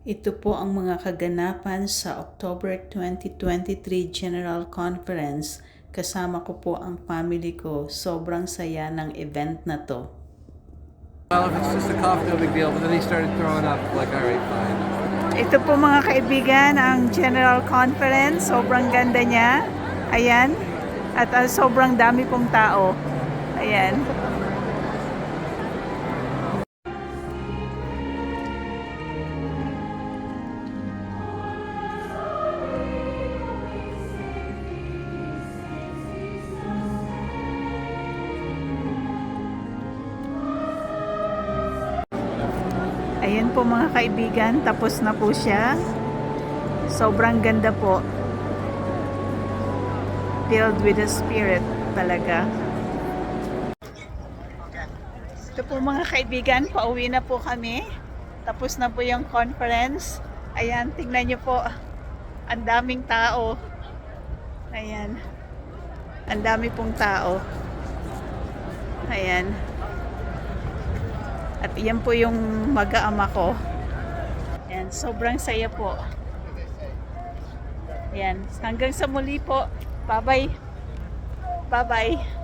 Ito po ang mga kaganapan sa October 2023 General Conference. Kasama ko po ang family ko. Sobrang saya ng event na to. Well, if it's just a cough, no big deal. But then he started throwing up. Like, all right, fine. Ito po mga kaibigan, ang General Conference. Sobrang ganda niya. Ayan. At sobrang dami pong tao. Ayan. Ayan po mga kaibigan, tapos na po siya. Sobrang ganda po. Filled with the Spirit talaga. Ito po mga kaibigan, pauwi na po kami. Tapos na po yung conference. Ayan, tingnan nyo po. Ang daming tao. Ayan. Ang dami pong tao. Ayan. At iyan po yung mag-aama ko. Ayan, sobrang saya po. Ayan, hanggang sa muli po. Bye-bye. Bye-bye.